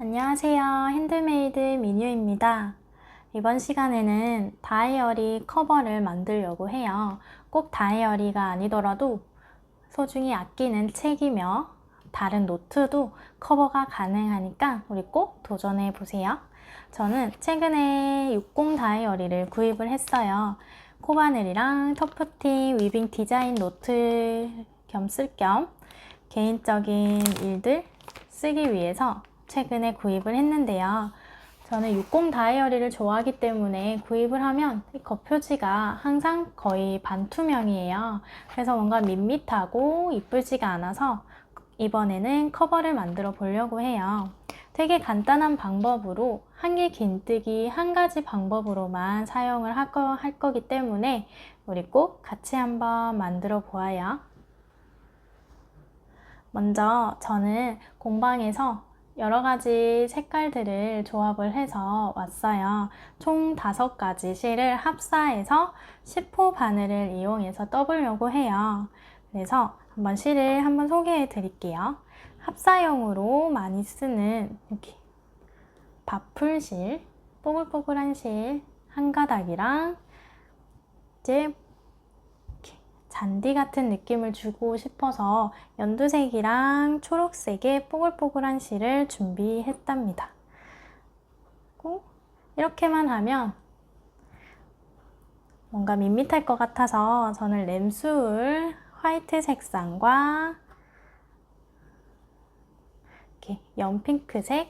안녕하세요. 핸드메이드 민유입니다. 이번 시간에는 다이어리 커버를 만들려고 해요. 꼭 다이어리가 아니더라도 소중히 아끼는 책이며 다른 노트도 커버가 가능하니까 우리 꼭 도전해 보세요. 저는 최근에 60 다이어리를 구입을 했어요. 코바늘이랑 터프티 위빙 디자인 노트 겸 쓸 겸 개인적인 일들 쓰기 위해서 최근에 구입을 했는데요. 저는 60 다이어리를 좋아하기 때문에 구입을 하면 겉표지가 항상 거의 반투명이에요. 그래서 뭔가 밋밋하고 이쁘지가 않아서 이번에는 커버를 만들어 보려고 해요. 되게 간단한 방법으로 한길 긴뜨기 한 가지 방법으로만 사용을 할 거기 때문에 우리 꼭 같이 한번 만들어 보아요. 먼저 저는 공방에서 여러 가지 색깔들을 조합을 해서 왔어요. 총 5가지 실을 합사해서 10호 바늘을 이용해서 떠보려고 해요. 그래서 한번 실을 한번 소개해 드릴게요. 합사용으로 많이 쓰는 이렇게 바풀실, 뽀글뽀글한 실 한 가닥이랑 이제 잔디 같은 느낌을 주고 싶어서 연두색이랑 초록색의 뽀글뽀글한 실을 준비했답니다. 이렇게만 하면 뭔가 밋밋할 것 같아서 저는 램수울 화이트 색상과 이렇게 연핑크색까지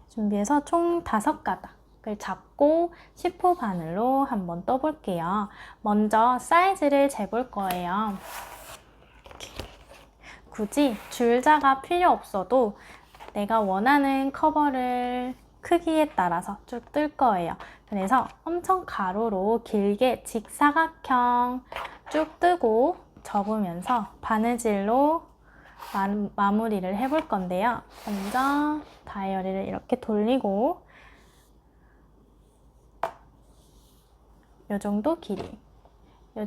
준비해서 총 5가닥을 잡고 10호 바늘로 한번 떠볼게요. 먼저 사이즈를 재볼 거예요. 굳이 줄자가 필요 없어도 내가 원하는 커버를 크기에 따라서 쭉 뜰 거예요. 그래서 엄청 가로로 길게 직사각형 쭉 뜨고 접으면서 바느질로 마무리를 해볼 건데요. 먼저 다이어리를 이렇게 돌리고 이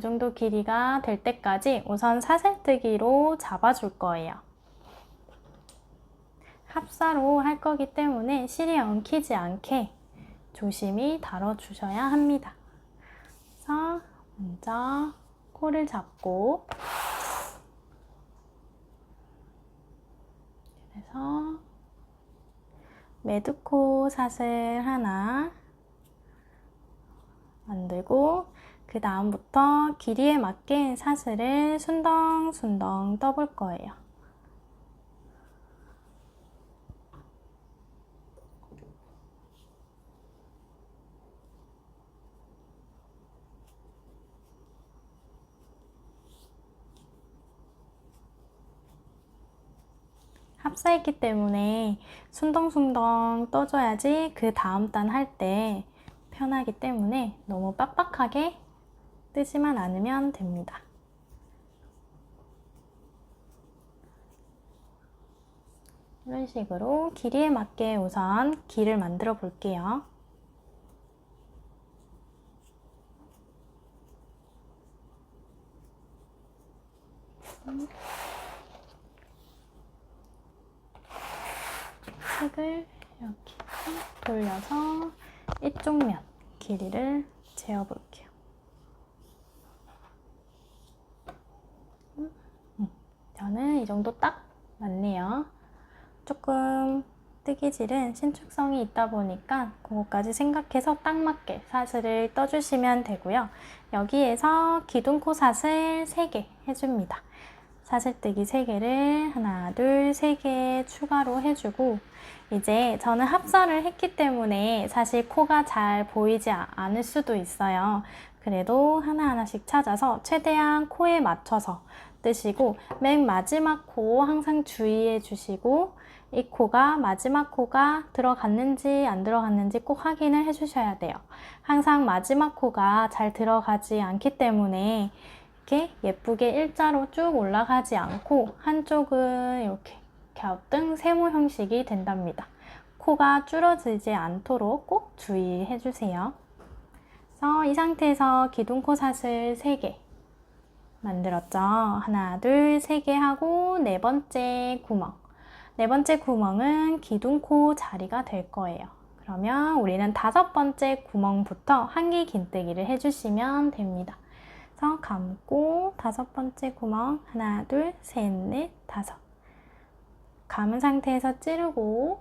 정도 길이가 될 때까지 우선 사슬뜨기로 잡아줄 거예요. 합사로 할 거기 때문에 실이 엉키지 않게 조심히 다뤄주셔야 합니다. 그래서 먼저 코를 잡고 그래서 매듭코 사슬 하나 만들고 그 다음부터 길이에 맞게 사슬을 순덩순덩 떠볼 거예요. 합사했기 때문에 순덩순덩 떠줘야지 그 다음 단 할 때 편하기 때문에 너무 빡빡하게 뜨지만 않으면 됩니다. 이런 식으로 길이에 맞게 우선 길을 만들어 볼게요. 색을 이렇게 돌려서 이쪽 면 길이를 재어볼게요. 저는 이 정도 딱 맞네요. 조금 뜨기질은 신축성이 있다 보니까 그거까지 생각해서 딱 맞게 사슬을 떠주시면 되고요. 여기에서 기둥코 사슬 3개 해줍니다. 사슬뜨기 3개를 하나, 둘, 3개 추가로 해주고 이제 저는 합사를 했기 때문에 사실 코가 잘 보이지 않을 수도 있어요. 그래도 하나하나씩 찾아서 최대한 코에 맞춰서 뜨시고 맨 마지막 코 항상 주의해 주시고 이 코가 마지막 코가 들어갔는지 안 들어갔는지 꼭 확인을 해 주셔야 돼요. 항상 마지막 코가 잘 들어가지 않기 때문에 이렇게 예쁘게 일자로 쭉 올라가지 않고 한쪽은 이렇게 갸우뚱 세모 형식이 된답니다. 코가 줄어들지 않도록 꼭 주의해 주세요. 그래서 이 상태에서 기둥코 사슬 3개 만들었죠. 하나, 둘, 3개 하고 4번째 구멍. 네 번째 구멍은 기둥코 자리가 될 거예요. 그러면 우리는 5번째 구멍부터 한길 긴뜨기를 해주시면 됩니다. 그래서 감고 5번째 구멍 하나, 둘, 셋, 넷, 5. 감은 상태에서 찌르고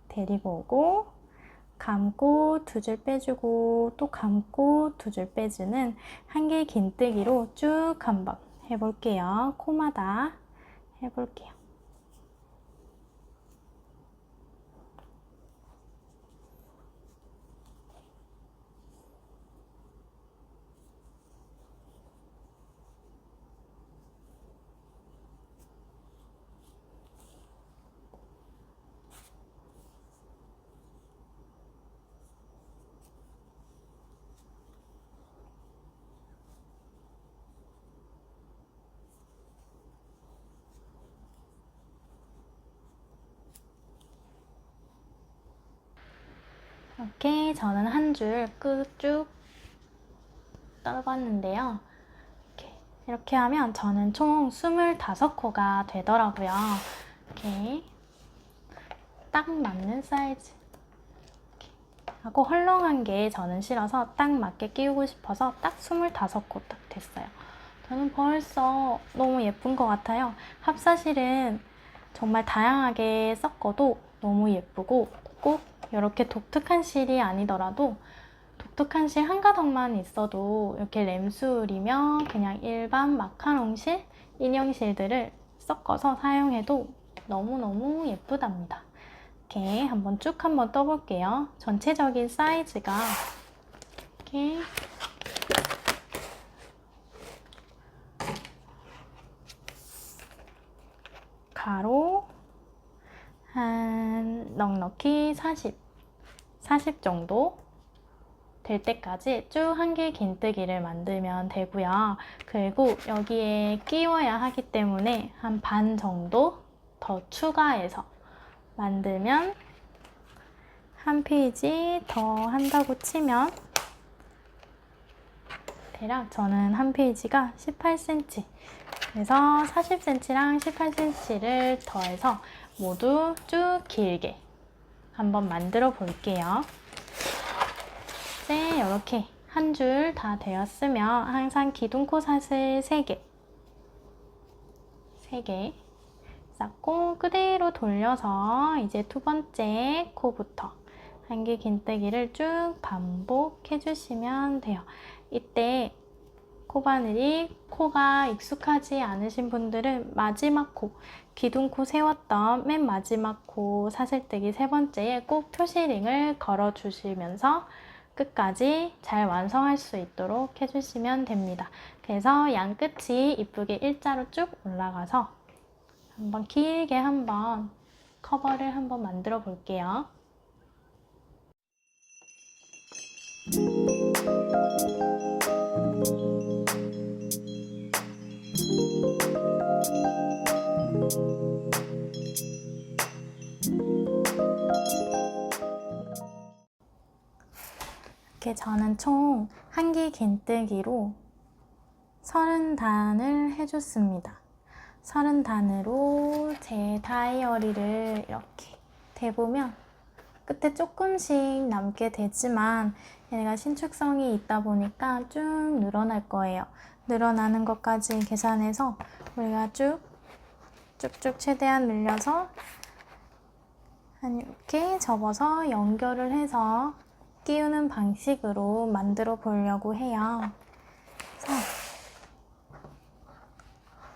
데리고 오고 감고 2줄 빼주고 또 감고 2줄 빼주는 한길 긴뜨기로 쭉 한번 해볼게요. 코마다 해볼게요. 이렇게 저는 한 줄 끝 쭉 떠봤는데요. 이렇게 하면 저는 총 25코가 되더라고요. 이렇게 딱 맞는 사이즈. 이렇게 하고 헐렁한 게 저는 싫어서 딱 맞게 끼우고 싶어서 딱 25코 딱 됐어요. 저는 벌써 너무 예쁜 것 같아요. 합사실은 정말 다양하게 섞어도 너무 예쁘고 꼭 이렇게 독특한 실이 아니더라도 독특한 실 한 가닥만 있어도 이렇게 램술이며 그냥 일반 마카롱 실, 인형 실들을 섞어서 사용해도 너무너무 예쁘답니다. 이렇게 한번 떠볼게요. 전체적인 사이즈가 이렇게 가로 한 넉넉히 40 정도 될 때까지 쭉 한길 긴뜨기를 만들면 되고요. 그리고 여기에 끼워야 하기 때문에 한 반 정도 더 추가해서 만들면 한 페이지 더 한다고 치면 대략 저는 한 페이지가 18cm 그래서 40cm랑 18cm를 더해서 모두 쭉 길게 한번 만들어 볼게요. 이제 이렇게 한 줄 다 되었으면 항상 기둥코 사슬 3개 쌓고 그대로 돌려서 이제 2번째 코부터 한길 긴뜨기를 쭉 반복해 주시면 돼요. 이때 코바늘이 코가 익숙하지 않으신 분들은 마지막 코, 기둥코 세웠던 맨 마지막 코 사슬뜨기 3번째에 꼭 표시링을 걸어 주시면서 끝까지 잘 완성할 수 있도록 해주시면 됩니다. 그래서 양 끝이 이쁘게 일자로 쭉 올라가서 한번 길게 한번 커버를 한번 만들어 볼게요. 이렇게 저는 총 한길 긴뜨기로 30단을 해줬습니다. 30단으로 제 다이어리를 이렇게 대보면 끝에 조금씩 남게 되지만 얘가 신축성이 있다 보니까 쭉 늘어날 거예요. 늘어나는 것까지 계산해서 우리가 쭉쭉 최대한 늘려서 이렇게 접어서 연결을 해서 끼우는 방식으로 만들어 보려고 해요. 그래서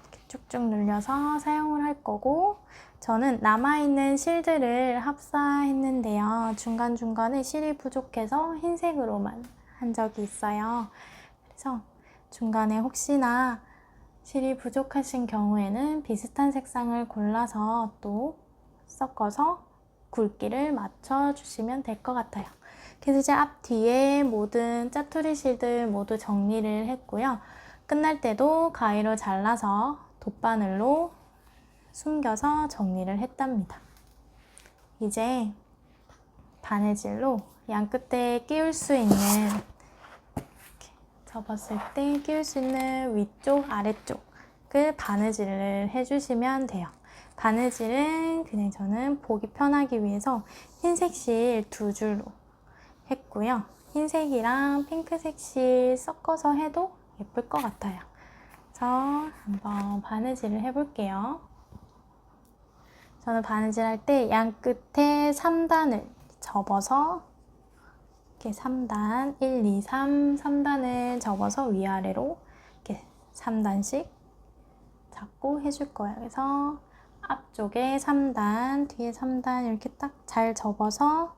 이렇게 쭉쭉 늘려서 사용을 할 거고 저는 남아있는 실들을 합사했는데요. 중간중간에 실이 부족해서 흰색으로만 한 적이 있어요. 그래서 중간에 혹시나 실이 부족하신 경우에는 비슷한 색상을 골라서 또 섞어서 굵기를 맞춰주시면 될 것 같아요. 그래서 이제 앞뒤에 모든 짜투리 실들 모두 정리를 했고요. 끝날 때도 가위로 잘라서 돗바늘로 숨겨서 정리를 했답니다. 이제 바느질로 양 끝에 끼울 수 있는 이렇게 접었을 때 끼울 수 있는 위쪽, 아래쪽을 바느질을 해주시면 돼요. 바느질은 그냥 저는 보기 편하기 위해서 흰색 실 2줄로 했고요. 흰색이랑 핑크색 실 섞어서 해도 예쁠 것 같아요. 그래서 한번 바느질을 해볼게요. 저는 바느질 할 때 양 끝에 3단을 접어서 이렇게 3단, 1, 2, 3, 3단을 접어서 위아래로 이렇게 3단씩 잡고 해줄 거예요. 그래서 앞쪽에 3단, 뒤에 3단 이렇게 딱 잘 접어서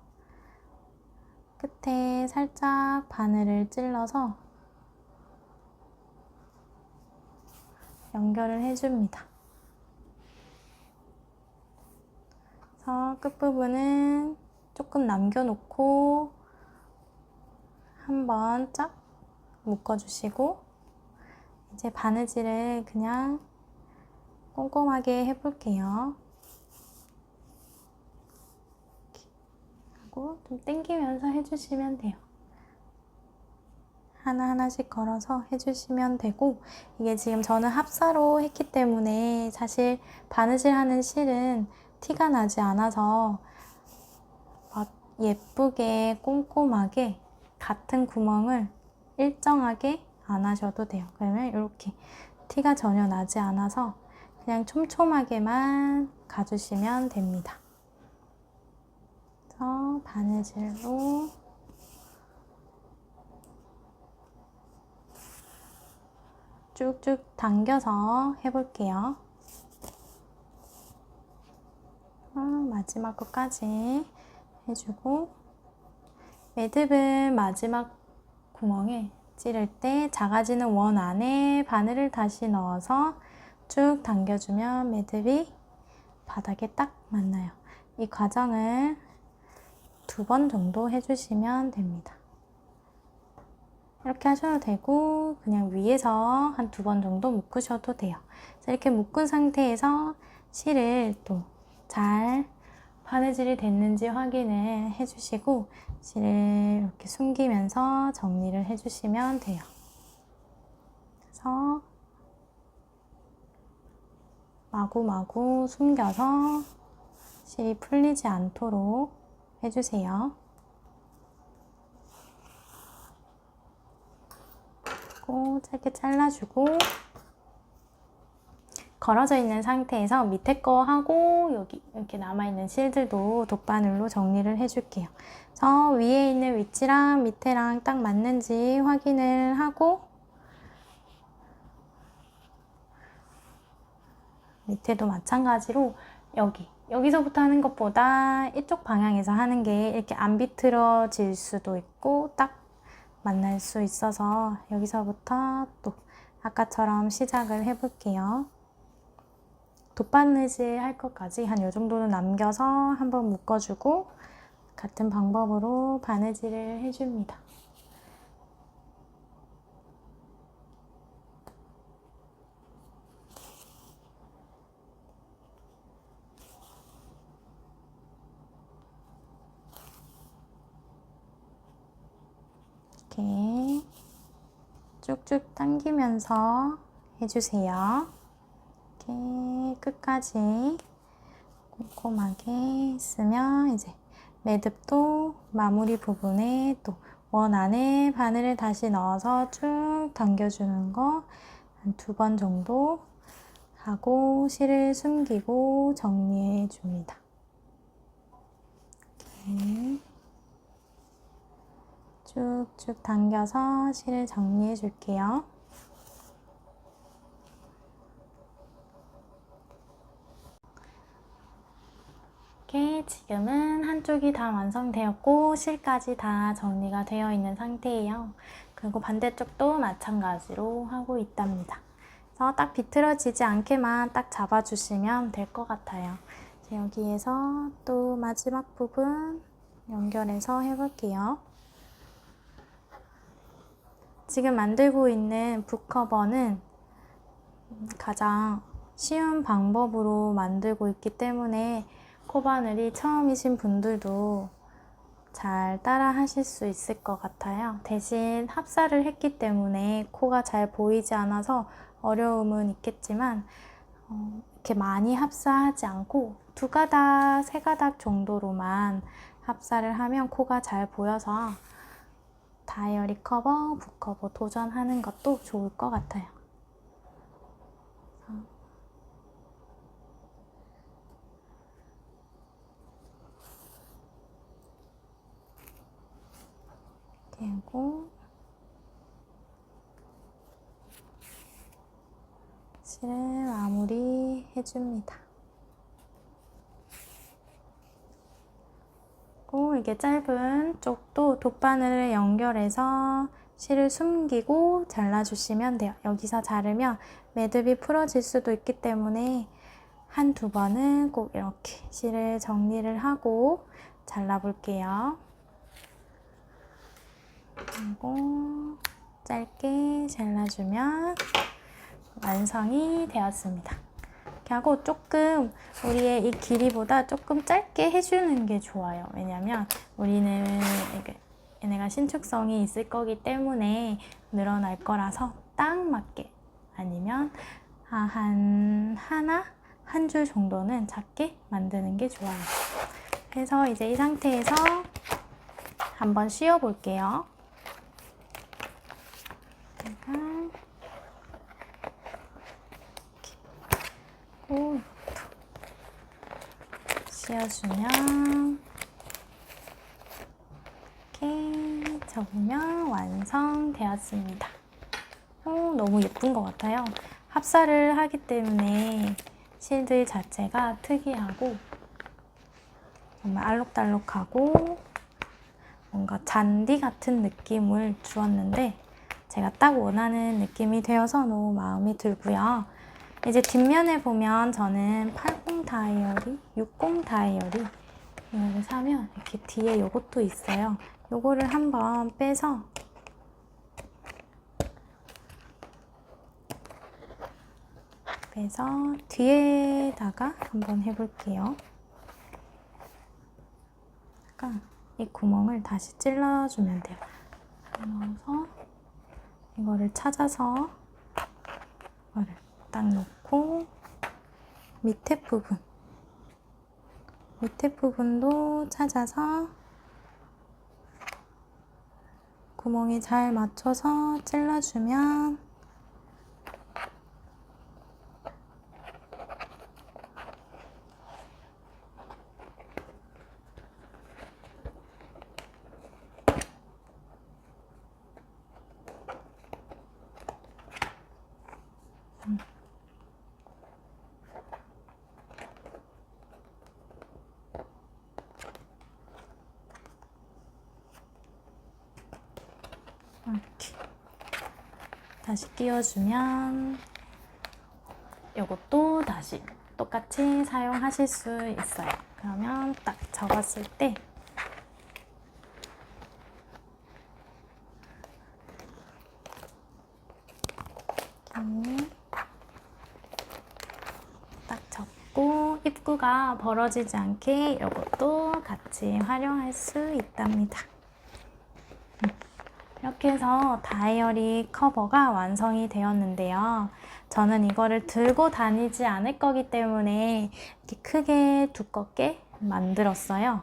끝에 살짝 바늘을 찔러서 연결을 해줍니다. 그래서 끝부분은 조금 남겨놓고 한번 쫙 묶어주시고 이제 바느질을 그냥 꼼꼼하게 해볼게요. 이렇게 하고 좀 당기면서 해주시면 돼요. 하나하나씩 걸어서 해주시면 되고, 이게 지금 저는 합사로 했기 때문에 사실 바느질 하는 실은 티가 나지 않아서 막 예쁘게 꼼꼼하게 같은 구멍을 일정하게 안 하셔도 돼요. 그러면 이렇게 티가 전혀 나지 않아서 그냥 촘촘하게만 가주시면 됩니다. 그래서 바느질로 쭉쭉 당겨서 해볼게요. 마지막 것까지 해주고, 매듭은 마지막 구멍에 찌를 때 작아지는 원 안에 바늘을 다시 넣어서 쭉 당겨주면 매듭이 바닥에 딱 맞나요. 이 과정을 2번 정도 해주시면 됩니다. 이렇게 하셔도 되고 그냥 위에서 한 2번 정도 묶으셔도 돼요. 이렇게 묶은 상태에서 실을 또 잘 바느질이 됐는지 확인을 해주시고 실을 이렇게 숨기면서 정리를 해주시면 돼요. 그래서 마구마구 숨겨서 실이 풀리지 않도록 해주세요. 그리고 짧게 잘라주고 걸어져 있는 상태에서 밑에 거 하고 여기 이렇게 남아있는 실들도 돗바늘로 정리를 해줄게요. 그래서 위에 있는 위치랑 밑에랑 딱 맞는지 확인을 하고 밑에도 마찬가지로 여기서부터 하는 것보다 이쪽 방향에서 하는 게 이렇게 안 비틀어질 수도 있고 딱 만날 수 있어서 여기서부터 또 아까처럼 시작을 해볼게요. 돗바느질 할 것까지 한 이 정도는 남겨서 한번 묶어주고 같은 방법으로 바느질을 해줍니다. 이렇게 쭉쭉 당기면서 해주세요. 이렇게 끝까지 꼼꼼하게 했으면 이제 매듭도 마무리 부분에 또 원 안에 바늘을 다시 넣어서 쭉 당겨주는 거 한 2번 정도 하고 실을 숨기고 정리해 줍니다. 이렇게 쭉쭉 당겨서 실을 정리해 줄게요. 이렇게 지금은 한쪽이 다 완성되었고 실까지 다 정리가 되어 있는 상태예요. 그리고 반대쪽도 마찬가지로 하고 있답니다. 그래서 딱 비틀어지지 않게만 딱 잡아주시면 될 것 같아요. 여기에서 또 마지막 부분 연결해서 해볼게요. 지금 만들고 있는 북커버는 가장 쉬운 방법으로 만들고 있기 때문에 코바늘이 처음이신 분들도 잘 따라 하실 수 있을 것 같아요. 대신 합사를 했기 때문에 코가 잘 보이지 않아서 어려움은 있겠지만 이렇게 많이 합사하지 않고 2가닥, 3가닥 정도로만 합사를 하면 코가 잘 보여서 다이어리 커버, 붓커버 도전하는 것도 좋을 것 같아요. 그리고 실을 마무리 해줍니다. 이게 짧은 쪽도 돗바늘을 연결해서 실을 숨기고 잘라주시면 돼요. 여기서 자르면 매듭이 풀어질 수도 있기 때문에 1-2번은 꼭 이렇게 실을 정리를 하고 잘라볼게요. 그리고 짧게 잘라주면 완성이 되었습니다. 이렇게 하고 조금 우리의 이 길이보다 조금 짧게 해주는 게 좋아요. 왜냐면 우리는 얘네가 신축성이 있을 거기 때문에 늘어날 거라서 딱 맞게, 아니면 한 줄 정도는 작게 만드는 게 좋아요. 그래서 이제 이 상태에서 한번 씌워 볼게요. 씌워주면 이렇게 접으면 완성되었습니다. 너무 예쁜 것 같아요. 합사를 하기 때문에 실들 자체가 특이하고 정말 알록달록하고 뭔가 잔디 같은 느낌을 주었는데 제가 딱 원하는 느낌이 되어서 너무 마음에 들고요. 이제 뒷면에 보면 저는 80 다이어리, 60 다이어리 이거를 사면 이렇게 뒤에 요것도 있어요. 요거를 한번 빼서 뒤에다가 한번 해볼게요. 약간 이 구멍을 다시 찔러주면 돼요. 넣어서 이거를 찾아서 이거를 딱 놓고 밑에 부분도 찾아서 구멍에 잘 맞춰서 찔러주면 이렇게 다시 끼워주면 이것도 다시 똑같이 사용하실 수 있어요. 그러면 딱 접었을 때 딱 접고 입구가 벌어지지 않게 이것도 같이 활용할 수 있답니다. 이렇게 해서 다이어리 커버가 완성이 되었는데요. 저는 이거를 들고 다니지 않을 거기 때문에 이렇게 크게 두껍게 만들었어요.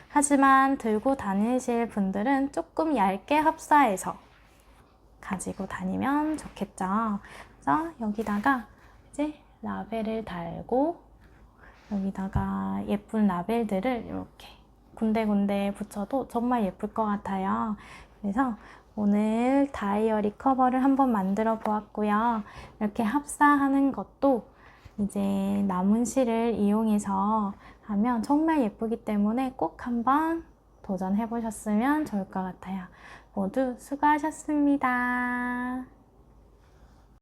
하지만 들고 다니실 분들은 조금 얇게 합사해서 가지고 다니면 좋겠죠. 그래서 여기다가 이제 라벨을 달고 여기다가 예쁜 라벨들을 이렇게 군데군데 붙여도 정말 예쁠 것 같아요. 그래서 오늘 다이어리 커버를 한번 만들어 보았고요. 이렇게 합사하는 것도 이제 남은 실을 이용해서 하면 정말 예쁘기 때문에 꼭 한번 도전해 보셨으면 좋을 것 같아요. 모두 수고하셨습니다.